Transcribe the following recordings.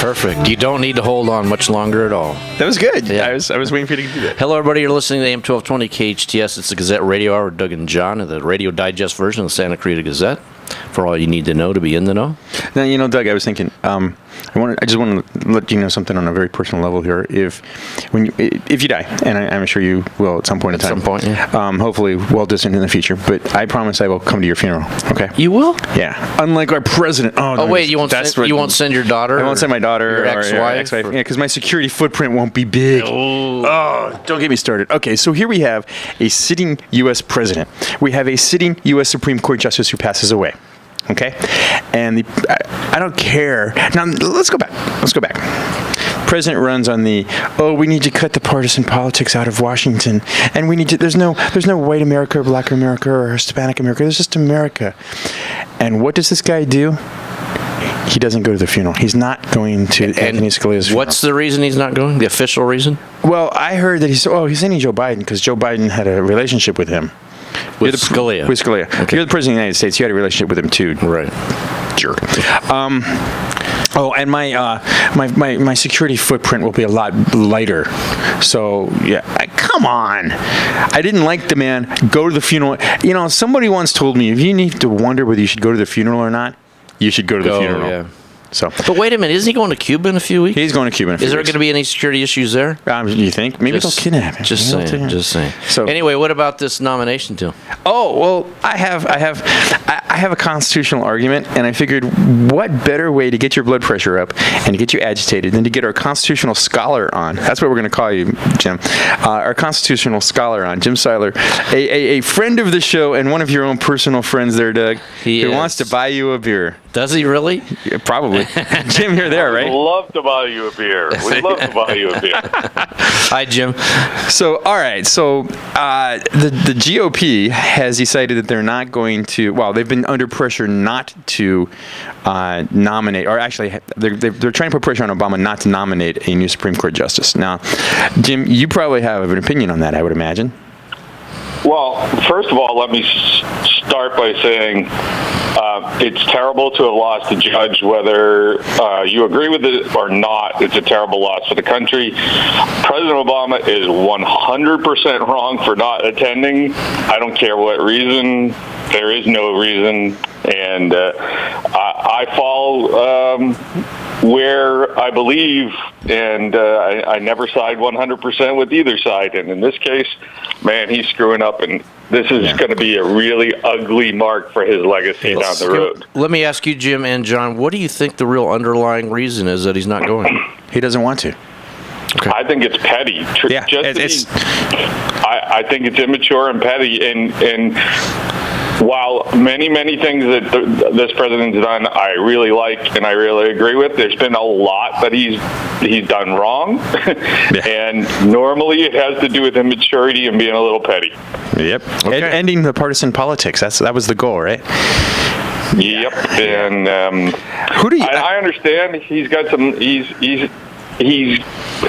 Perfect. You don't need to hold on much longer at all. That was good. Yeah. I was waiting for you to do that. Hello, everybody. You're listening to AM-1220 KHTS. It's the Gazette Radio Hour with Doug and John, the radio digest version of the Santa Clarita Gazette, for all you need to know to be in the know. Now, Doug, I was thinking, I just want to let you know something on a very personal level here. If you die, and I'm sure you will at some point in time. At some point, yeah. Hopefully well distant in the future, but I promise I will come to your funeral, okay? You will? Yeah. Unlike our president. Oh, wait, you won't send your daughter? I won't send my daughter your ex-wife? Yeah, because my security footprint won't be big. Oh, don't get me started. Okay, so here we have a sitting U.S. president. We have a sitting U.S. Supreme Court justice who passes away. Okay? And I don't care. Now, let's go back. President runs on we need to cut the partisan politics out of Washington. And we need to, there's no white America or black America or Hispanic America. There's just America. And what does this guy do? He doesn't go to the funeral. He's not going to Anthony Scalia's funeral. What's the reason he's not going? The official reason? Well, I heard that he's sending Joe Biden because Joe Biden had a relationship with him. With Scalia. With Scalia. Okay. You're the president of the United States. You had a relationship with him too. Right. Jerk. And my security footprint will be a lot lighter. So, yeah, come on. I didn't like the man. Go to the funeral. You know, somebody once told me, if you need to wonder whether you should go to the funeral or not, you should go to the funeral. Yeah. So. But wait a minute, isn't he going to Cuba in a few weeks? He's going to Cuba in a few weeks. Is there going to be any security issues there? You think? Maybe they'll kidnap him. Just saying. So anyway, what about this nomination deal? Oh, well, I have a constitutional argument, and I figured what better way to get your blood pressure up and to get you agitated than to get our constitutional scholar on. That's what we're going to call you, Jim. Our constitutional scholar on, Jim Seiler, a friend of the show and one of your own personal friends there, Doug, who wants to buy you a beer. Does he really? Yeah, probably. Jim, you're there, right? We'd love to buy you a beer. We'd love to buy you a beer. Hi, Jim. So, all right. So, the GOP has decided that they're not going to. Well, they've been under pressure not to nominate, or actually, they're trying to put pressure on Obama not to nominate a new Supreme Court justice. Now, Jim, you probably have an opinion on that, I would imagine. Well, first of all, let me start by saying it's terrible to have lost a judge, whether you agree with it or not. It's a terrible loss for the country. President Obama is 100% wrong for not attending. I don't care what reason. There is no reason. And I fall where I believe, and I never side 100% with either side. And in this case, man, he's screwing up, and this is going to be a really ugly mark for his legacy down the road. Let me ask you, Jim and John, what do you think the real underlying reason is that he's not going? He doesn't want to. Okay. I think it's petty. Yeah, I think it's immature and petty, and while many things that this president's done I really like and I really agree with, there's been a lot that he's done wrong. And normally it has to do with immaturity and being a little petty. Yep. Okay. Ending the partisan politics. That was the goal, right? Yep. And who do you? I understand he's got some. He's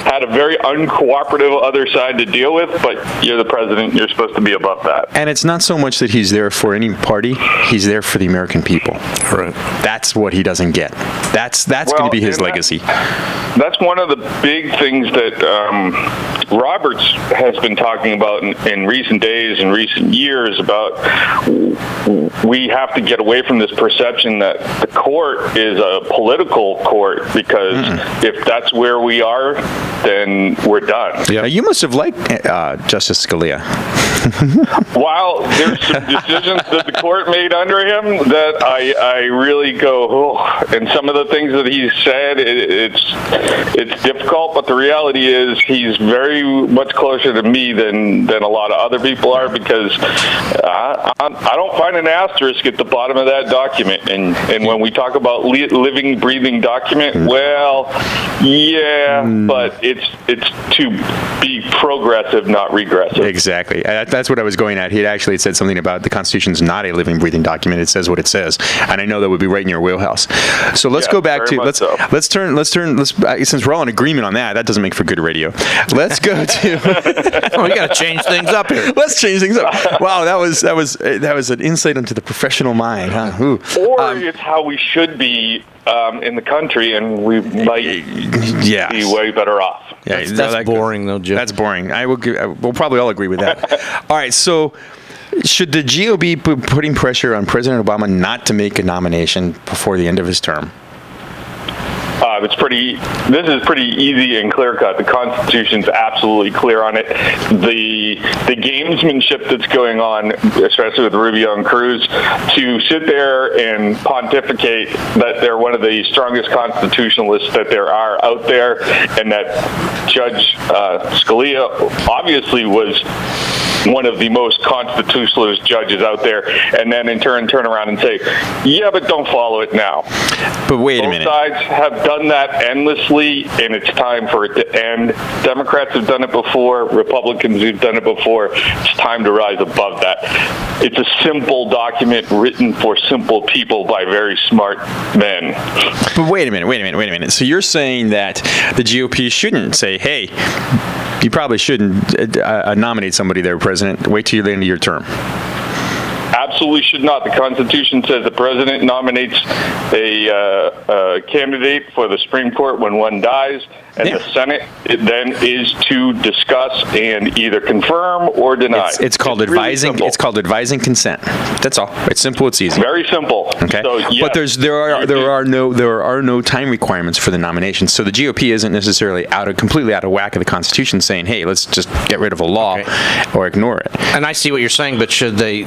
had a very uncooperative other side to deal with, but you're the president. You're supposed to be above that. And it's not so much that he's there for any party. He's there for the American people. Right. That's what he doesn't get. That's going to be his legacy. That's one of the big things that Roberts has been talking about in recent days and recent years about we have to get away from this perception that the court is a political court, because if that's where we are, then we're done. Yeah, you must have liked Justice Scalia. While there's some decisions that the court made under him that I really go, and some of the things that he's said, it's difficult, but the reality is he's very much closer to me than a lot of other people are, because I don't find an asterisk at the bottom of that document. And when we talk about living, breathing document, well, yeah, but it's to be progressive, not regressive. Exactly. That's what I was going at. He actually said something about the Constitution's not a living, breathing document. It says what it says, and I know that would be right in your wheelhouse. So let's go back to let's turn. Since we're all in agreement on that doesn't make for good radio. Let's go to. We got to change things up here. Let's change things up. Wow, that was an insight into the professional mind, huh? Or it's how we should be in the country, and we might be way better off. Yeah, That's boring, though, Jim. That's boring. We'll probably all agree with that. All right, so should the GOP be putting pressure on President Obama not to make a nomination before the end of his term? This is pretty easy and clear cut. The Constitution's absolutely clear on it. The gamesmanship that's going on, especially with Rubio and Cruz, to sit there and pontificate that they're one of the strongest constitutionalists that there are out there, and that Judge Scalia obviously was one of the most constitutionalist judges out there, and then in turn around and say, yeah, but don't follow it now. But wait a minute. Both sides have done that endlessly, and it's time for it to end. Democrats have done it before. Republicans have done it before. It's time to rise above that. It's a simple document written for simple people by very smart men. But wait a minute. So you're saying that the GOP shouldn't say, hey, you probably shouldn't nominate somebody there, President. Wait till the end of your term. Absolutely should not. The Constitution says the president nominates a candidate for the Supreme Court when one dies, and the Senate then is to discuss and either confirm or deny. It's called advising. Really, it's called advising consent. That's all. It's simple. It's easy. Very simple. Okay. So, yes, but there are no time requirements for the nomination. So the GOP isn't necessarily completely out of whack of the Constitution, saying, "Hey, let's just get rid of a law or ignore it." And I see what you're saying, but should they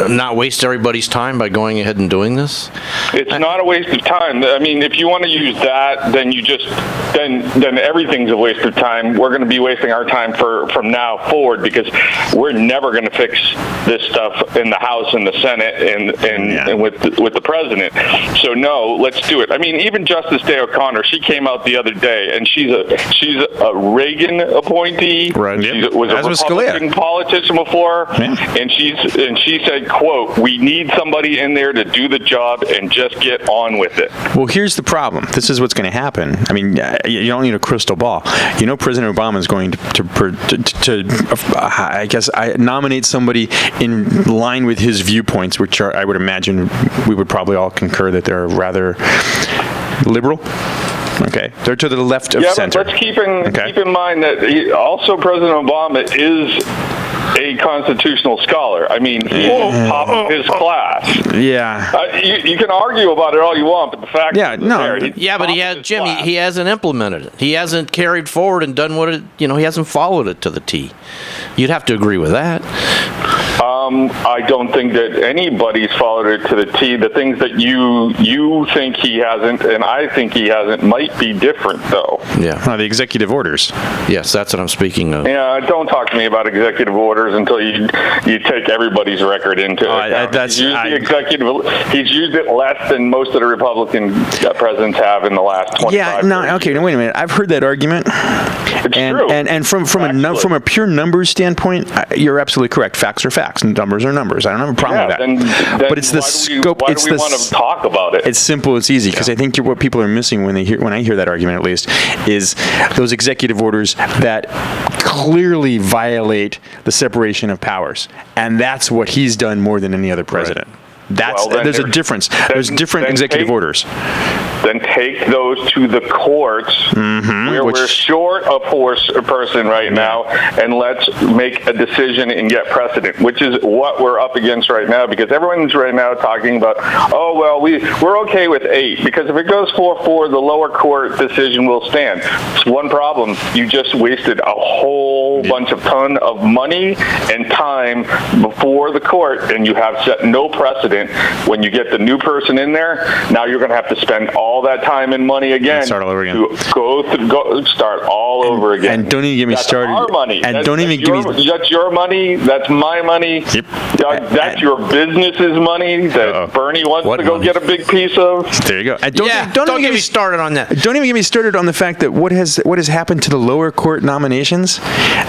not waste everybody's time by going ahead and doing this? It's not a waste of time. I mean, if you want to use that, then then everything's a waste of time. We're going to be wasting our time from now forward, because we're never going to fix this stuff in the House and the Senate and with the president. So no, let's do it. I mean, even Justice Day O'Connor, she came out the other day, and she's a Reagan appointee. Right. She was a Republican politician before, and she said, quote, "We need somebody in there to do the job and just get on with it." Well, here's the problem. This is what's going to happen. I mean, you don't need a crystal ball. You know, President Obama is going to nominate somebody in line with his viewpoints, which are, I would imagine, we would probably all concur that they're rather liberal. Okay, they're to the left of center. But let's keep in mind that also President Obama is a constitutional scholar. I mean, he's top of his class. Yeah. You can argue about it all you want, but the fact but he hasn't implemented it. He hasn't carried forward and done he hasn't followed it to the T. You'd have to agree with that. I don't think that anybody's followed it to the T. The things that you think he hasn't and I think he hasn't might be different, though. Yeah. The executive orders. Yes, that's what I'm speaking of. Yeah, don't talk to me about executive orders until you take everybody's record into account. He's used it less than most of the Republican presidents have in the last 25 years. Yeah, wait a minute. I've heard that argument. It's true. And from a pure numbers standpoint, you're absolutely correct. Facts are facts, and numbers are numbers. I don't have a problem with that. Then but it's the scope. Why do we want to talk about it? It's simple. It's easy, because I think what people are missing when I hear that argument, at least, is those executive orders that clearly violate the separation of powers, and that's what he's done more than any other president. Right. There's a difference. There's different executive orders. Then take those to the courts, where we're short a person right now, and let's make a decision and get precedent, which is what we're up against right now, because everyone's right now talking about, we're okay with 8, because if it goes 4-4, the lower court decision will stand. It's one problem. You just wasted a whole ton of money and time before the court, and you have set no precedent. When you get the new person in there, now you're going to have to spend all that time and money again. Start all over again. To start all over again. And don't even get me started. That's our money. And that's your money. That's my money. Yep. That's your business's money that Bernie wants to go get a big piece of. There you go. And don't even get me started on that. Don't even get me started on the fact that what has happened to the lower court nominations?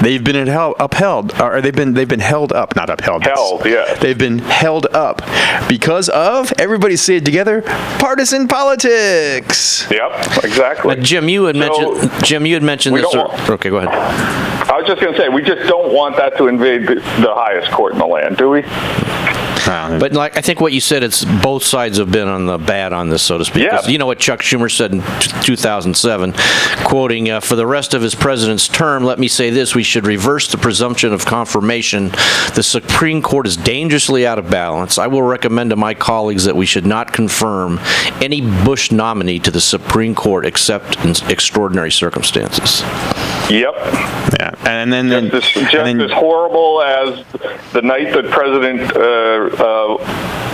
They've been upheld, or they've been held up, not upheld. Held, yeah. They've been held up because of, everybody say it together, partisan politics. Yep, exactly. Jim, you had mentioned this. Okay, go ahead. I was just going to say, we just don't want that to invade the highest court in the land, do we? But like I think what you said, it's both sides have been on the bad on this, so to speak. Yeah. 'Cause you know what Chuck Schumer said in 2007, quoting, "For the rest of his president's term, let me say this: we should reverse the presumption of confirmation. The Supreme Court is dangerously out of balance. I will recommend to my colleagues that we should not confirm any Bush nominee to the Supreme Court except in extraordinary circumstances." Yep. Yeah, and then Just as horrible as the night that President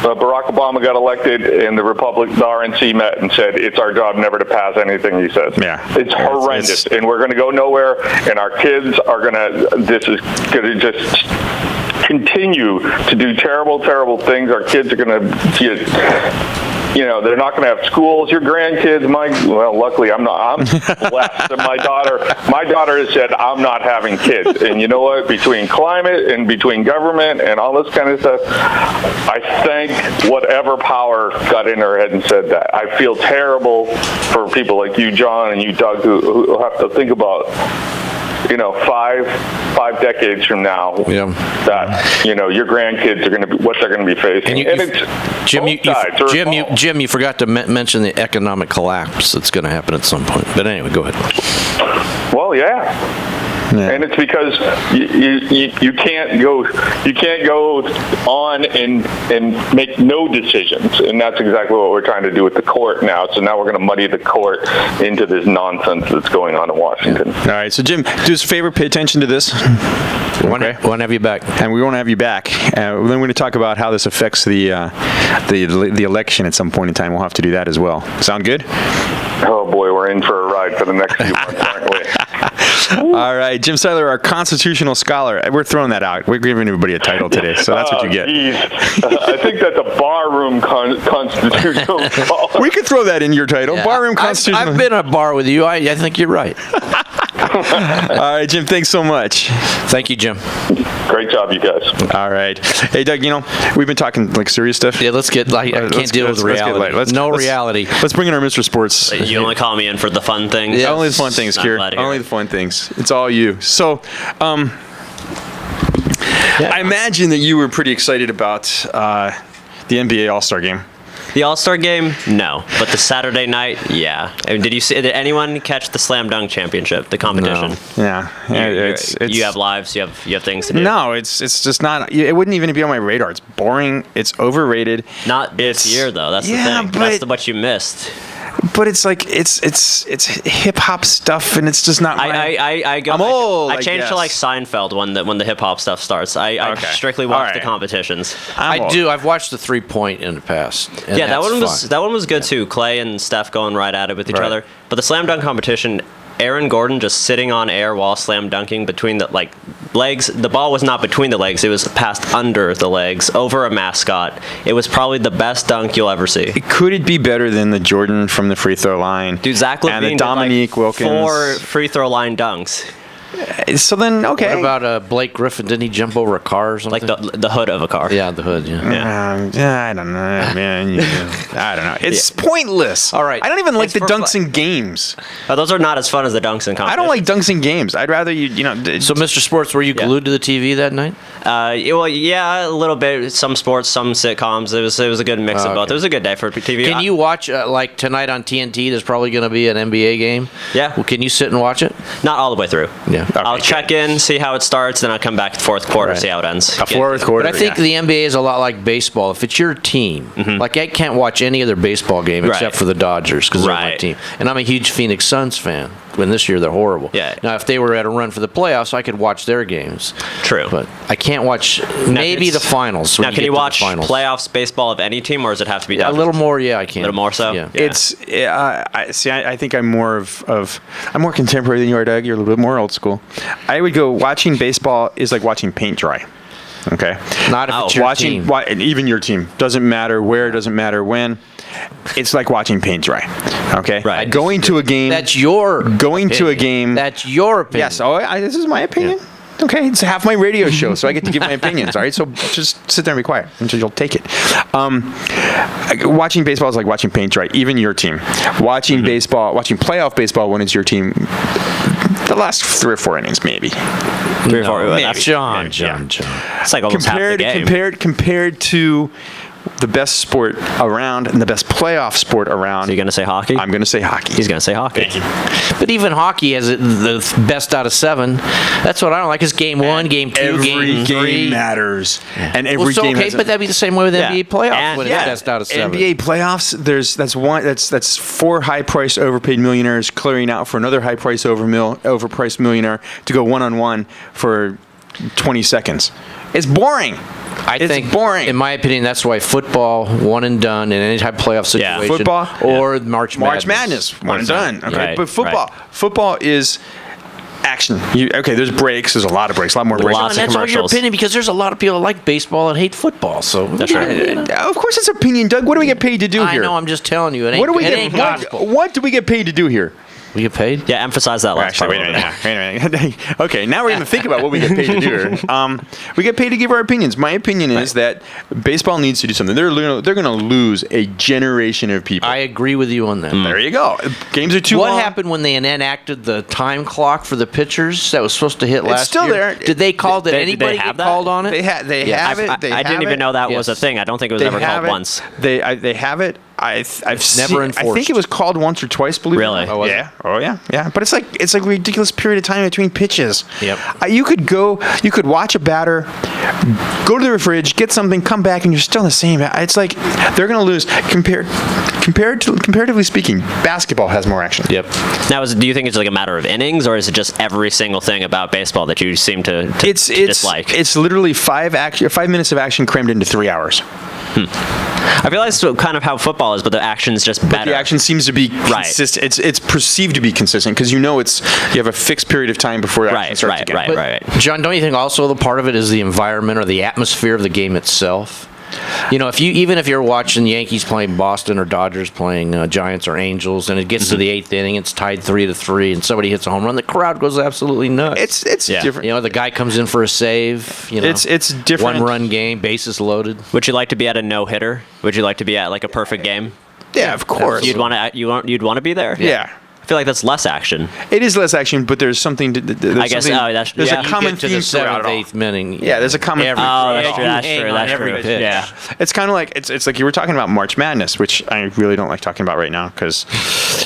Barack Obama got elected and the RNC met and said, it's our job never to pass anything he says. Yeah. It's horrendous. And we're going to go nowhere, and our kids are this is going to just continue to do terrible, terrible things. Our kids are going to get... they're not going to have schools. Your grandkids, luckily I'm blessed. And my daughter has said, I'm not having kids. And you know what? Between climate and between government and all this kind of stuff, I thank whatever power got in her head and said that. I feel terrible for people like you, John, and you, Doug, who have to think about, 5 decades from now, that your grandkids are going to be what they're going to be facing. And it's Jim, you forgot to mention the economic collapse that's going to happen at some point. But anyway, go ahead. Well, yeah. And it's because you can't go on and make no decisions, and that's exactly what we're trying to do with the court now. So now we're going to muddy the court into this nonsense that's going on in Washington. All right, so Jim, do us a favor, pay attention to this. We want to have you back, and we want to have you back. Then we're going to talk about how this affects the election at some point in time. We'll have to do that as well. Sound good? Oh boy, we're in for a ride for the next few months, aren't we? All right, Jim Seiler, our constitutional scholar. We're throwing that out. We're giving everybody a title today, so that's what you get. I think that's a barroom constitutional scholar. We could throw that in your title, barroom constitutional. I've been at a bar with you. I think you're right. All right, Jim, thanks so much. Thank you, Jim. Great job, you guys. All right. Hey, Doug, we've been talking like serious stuff. Yeah, let's get I can't deal with reality. Reality. Let's bring in our Mr. Sports. You only call me in for the fun things. Yeah, only the fun things, Kier. Only the fun things. It's all you. So, I imagine that you were pretty excited about the NBA All-Star Game. The All-Star Game? No. But the Saturday night? Yeah. I mean, did anyone catch the Slam Dunk Championship, the competition? No. Yeah. You have lives, you have things to do. No, it's just not. It wouldn't even be on my radar. It's boring. It's overrated. Not this year, though. That's the thing. That's what you missed. But it's like it's hip hop stuff, and it's just not. I'm old. I changed to like Seinfeld when the hip hop stuff starts. I strictly watch the competitions. I do. I've watched the 3-point in the past. Yeah, that one was good too. Clay and Steph going right at it with each other. But the slam dunk competition, Aaron Gordon just sitting on air while slam dunking between the legs. The ball was not between the legs. It was passed under the legs over a mascot. It was probably the best dunk you'll ever see. Could it be better than the Jordan from the free throw line? Dude, Zach LaVine and the Dominique Wilkins 4 free throw line dunks. So then, okay. What about Blake Griffin? Didn't he jump over a car or something? Like the hood of a car. Yeah, the hood, I don't know, man. I don't know. It's pointless. All right. I don't even like the dunks in games. Those are not as fun as the dunks in competition. I don't like dunks in games. I'd rather So, Mr. Sports, were you glued to the TV that night? Well, yeah, a little bit. Some sports, some sitcoms. It was a good mix of both. It was a good day for TV. Can you watch, like tonight on TNT, there's probably going to be an NBA game? Yeah. Well, can you sit and watch it? Not all the way through. Yeah. Okay. I'll check in, see how it starts, then I'll come back to the fourth quarter, see how it ends. Fourth quarter. But I think the NBA is a lot like baseball. If it's your team, like I can't watch any other baseball game except for the Dodgers because they're my team. And I'm a huge Phoenix Suns fan. When this year they're horrible. Yeah. Now, if they were at a run for the playoffs, I could watch their games. True. But I can't watch maybe the finals. Now, can you watch playoffs baseball of any team, or does it have to be Dodgers? A little more, yeah, I can. A little more so? Yeah. It's, I think I'm more I'm more contemporary than you are, Doug. You're a little bit more old school. I would go, watching baseball is like watching paint dry. Okay? Not if it's your team. Even your team. Doesn't matter where, doesn't matter when. It's like watching paint dry. Okay? Right. Going to a game. That's your Going opinion. to a game. That's your opinion. Yes. This is my opinion. Yeah. Okay, it's half my radio show, so I get to give my opinions. All right, so just sit there and be quiet until you'll take it. Watching baseball is like watching paint dry. Even your team. Watching baseball, watching playoff baseball when it's your team. the last 3 or 4 innings, maybe. 3 or 4. Maybe. John. It's like almost half the game. Compared to the best sport around and the best playoff sport around. So you're going to say hockey? I'm going to say hockey. He's going to say hockey. Thank you. But even hockey has the best out of 7. That's what I don't like. Is game 1, game 2, Every game 3 game matters, and every well, so, game. okay, has but that'd be the same way with Yeah. NBA playoffs. And- when it's best out of 7. NBA playoffs. That's 4 high-priced, overpaid millionaires clearing out for another high-priced, overpriced millionaire to go one-on-one for 20 seconds. It's boring. It's think, boring. In my opinion, that's why football, one and done in any type of playoff Yeah. situation. Football or March Madness, one and done. Okay, Right, but football is action. There's breaks. There's a lot of breaks. A lot more breaks. Lots And of that's all your commercials. opinion because there's a lot of people that like baseball and hate football. So That's right. Of course, it's opinion, Doug. What do we get paid to do I here? know. I'm just telling you. It ain't, What do we it get? ain't gospel. What do we get paid to do here? We get paid? Yeah, emphasize that last Actually, part. wait a minute. Okay, now we're going to think about what we get paid to do here. We get paid to give our opinions. My opinion is that baseball needs to do something. They're going to lose a generation of people. I agree with you on that. There you go. Games are too long. What happened when they enacted the time clock for the pitchers that was supposed to hit last still year? there. Did they call? Did They anybody have get that? called on it? They have it. They I didn't have even it. know that was a Yes. thing. I don't think it was They ever have called it. once. They have it. I've seen. never I enforced. think it was called once or twice. Believe Really? it or not. Oh, was Yeah. Oh yeah. But it's like a ridiculous period of time between pitches. Yep. You could watch a batter, go to the fridge, get something, come back, and you're still the same. It's like they're going to lose. Comparatively speaking, basketball has more action. Yep. Now, do you think it's like a matter of innings, or is it just every single thing about baseball that you seem to It's dislike? It's literally 5 minutes of action crammed into 3 hours. I feel like that's kind of how football is, but the action's just better. The action seems to be Right. consistent. It's perceived to be consistent because you have a fixed period of time before action starts again. Right. John, don't you think also the part of it is the environment or the atmosphere of the game itself? You know, even if you're watching Yankees playing Boston or Dodgers playing Giants or Angels, and it gets to the 8th inning, it's tied 3-3, and somebody hits a home run, the crowd goes absolutely nuts. It's Yeah. different. You know, the guy comes in for a save. You know, It's different. 1-run game, bases loaded. Would you like to be at a no-hitter? Would you like to be at like a perfect game? Yeah, of course. You'd want to be there? Yeah. I feel like that's less action. It is less action, but there's something. There's I guess- something- oh, that's- there's yeah. a You common get to theme the throughout it 7th, all. 8th inning. Yeah, there's a common. Every- Oh, that's you true. That's hang true. on That's every true. pitch. Yeah. It's kind of like it's like you were talking about March Madness, which I really don't like talking about right now because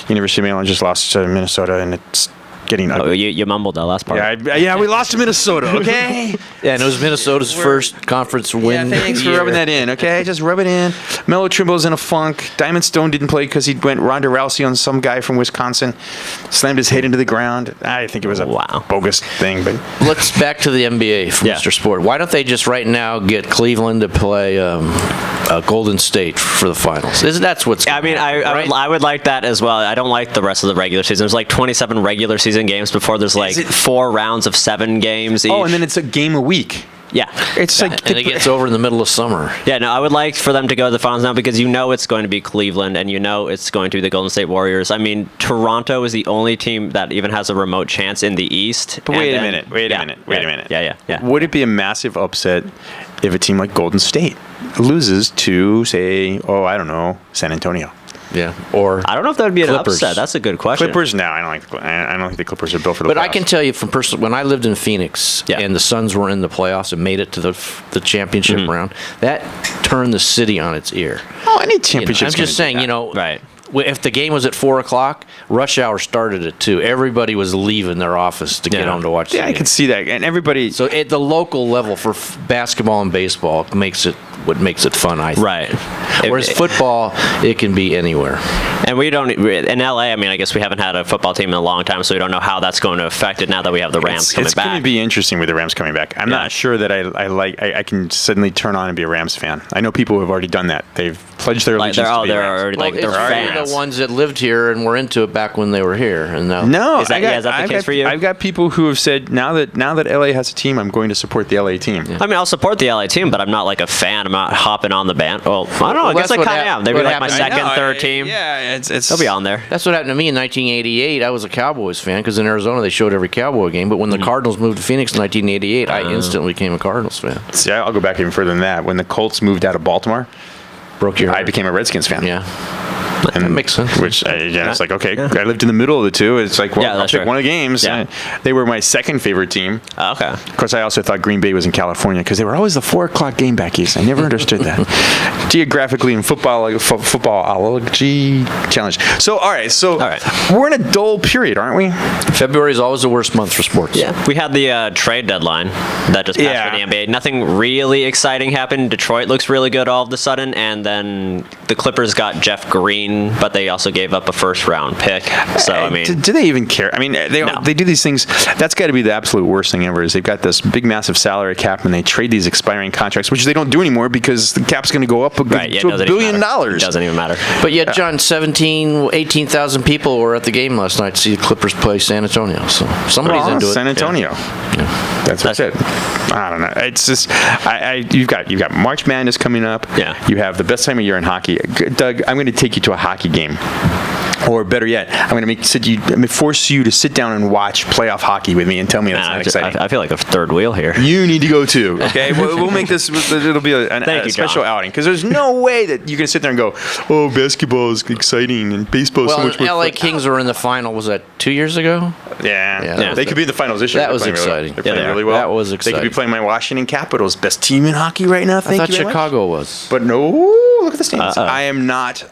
University of Maryland just lost to Minnesota, and it's getting Oh, ugly. you mumbled that last part. Yeah, we lost to Minnesota. Okay. Yeah, and it was Minnesota's first conference win. Thanks of for the rubbing year. that in. Okay, just rub it in. Melo Trimble's in a funk. Diamond Stone didn't play because he went Ronda Rousey on some guy from Wisconsin, slammed his head into the ground. I think it was a Wow. bogus thing, but Let's back to the NBA for Yeah. Mr. Sport. Why don't they just right now get Cleveland to play Golden State for the finals? That's what's. I mean, I would like that as well. I don't like the rest of the regular season. There's like 27 regular season games before there's like it- 4 rounds of 7 games each. and then it's a game a week. yeah. It's like and it gets over in the middle of summer. Yeah, no, I would like for them to go to the finals now because you know it's going to be Cleveland and you know it's going to be the Golden State Warriors. I mean, Toronto is the only team that even has a remote chance in the East. But And wait a then- minute, wait a yeah, minute. Yeah. Would it be a massive upset if a team like Golden State loses to, say, I don't know, San Antonio? Yeah, or I don't know if that would be an Clippers. upset. That's a good question. Clippers? No, I don't think the Clippers are built for the But playoffs. I can tell you from personal, when I lived in Phoenix Yeah. and the Suns were in the playoffs and made it to the championship round, that turned the city on its ear. any You know, championship. I'm just saying, Right. if the game was at 4:00, rush hour started at 2. Everybody was leaving their office to get Yeah. home to watch. Yeah, the I game. can see that, and everybody. So at the local level for basketball and baseball makes it what makes it fun, I think. Right. Whereas football, it can be anywhere. And we don't in LA. I mean, I guess we haven't had a football team in a long time, so we don't know how that's going to affect it now that we have the Rams coming it's back. going to be interesting with the Rams coming back. I'm Yeah. not sure that I can suddenly turn on and be a Rams fan. I know people who have already done that. They've pledged their Like allegiance to be they're Rams. already Well, like they're it's fans. really the ones that lived here and were into it back when they were here, and now No, Is that- is that the I've case got, for you? I've got people who have said now that LA has a team, I'm going to support the LA team. I mean, I'll support the LA team, but I'm not like a fan. I'm not hopping on the band. Well, I don't know. Well, I guess that's I what kind of hap- am. They'd be what like my happened- second, I know, third team. Yeah, it's They'll be on there. That's what happened to me in 1988. I was a Cowboys fan because in Arizona they showed every Cowboy game. But when the Cardinals moved to Phoenix in 1988, I instantly became a Cardinals fan. See, I'll go back even further than that. When the Colts moved out of Baltimore, Broke your I heart. became a Redskins fan. Yeah. And, That makes sense. Which, it's like, okay, I lived in the middle of the two. It's like, well, Yeah, I'll that's pick fair. one of the games. Yeah. They were my second favorite team. Okay. Of course, I also thought Green Bay was in California because they were always the 4 o'clock game back east. I never understood that. Geographically and footballology challenge. So, all right. We're in a dull period, aren't we? February is always the worst month for sports. Yeah. We had the trade deadline that just passed for the NBA. Nothing really exciting happened. Detroit looks really good all of a sudden, and then the Clippers got Jeff Green, but they also gave up a first-round pick. So, I mean... Do they even care? I mean, they do these things. That's got to be the absolute worst thing ever is they've got this big, massive salary cap, and they trade these expiring contracts, which they don't do anymore because the cap's going to go up to $1 billion. It doesn't even matter. But yet, John, 18,000 people were at the game last night to see the Clippers play San Antonio. So somebody's into it. San Antonio. Yeah. That's what I said. I don't know. It's just you've got March Madness coming up. Yeah. You have the best time of year in hockey. Doug, I'm going to take you to a hockey game. Or better yet, I'm going to force you to sit down and watch playoff hockey with me and tell me that's not exciting. I feel like a third wheel here. You need to go too, okay? we'll make this, it'll be a special outing. Because there's no way that you can sit there and go, oh, basketball is exciting and baseball is so much more LA fun. Kings were in the final, was that 2 years ago? Yeah. They could be in the finals this year. That was exciting. They're playing really well. That was exciting. They could be playing my Washington Capitals, best team in hockey right now. I thought Chicago was. But no, look at the standings. I am not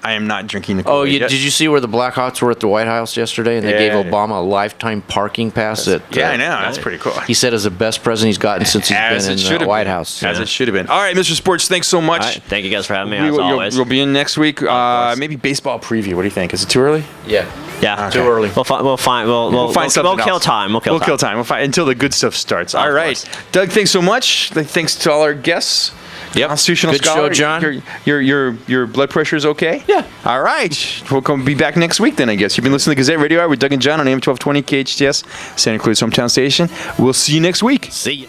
drinking the Kool-Aid. Did you see where the Blackhawks were at the White House yesterday, and they gave Obama a lifetime parking pass? I know. That's pretty cool. He said it's the best present he's gotten since he's been in the White House. As it should have been. All right, Mr. Sports, thanks so much. All right, thank you guys for having me, as always. We'll be in next week. Maybe baseball preview. What do you think? Is it too early? Yeah. Okay. Too early. We'll find something else. kill time. We'll kill time. We'll find until the good stuff starts. All right. course. Doug, thanks so much. Thanks to all our guests. Yep. Constitutional Good scholar. show, John. Your blood pressure is okay? Yeah. All right. We'll be back next week then, I guess. You've been listening to Gazette Radio Hour with Doug and John on AM-1220 KHTS, Santa Cruz hometown station. We'll see you next week. See ya.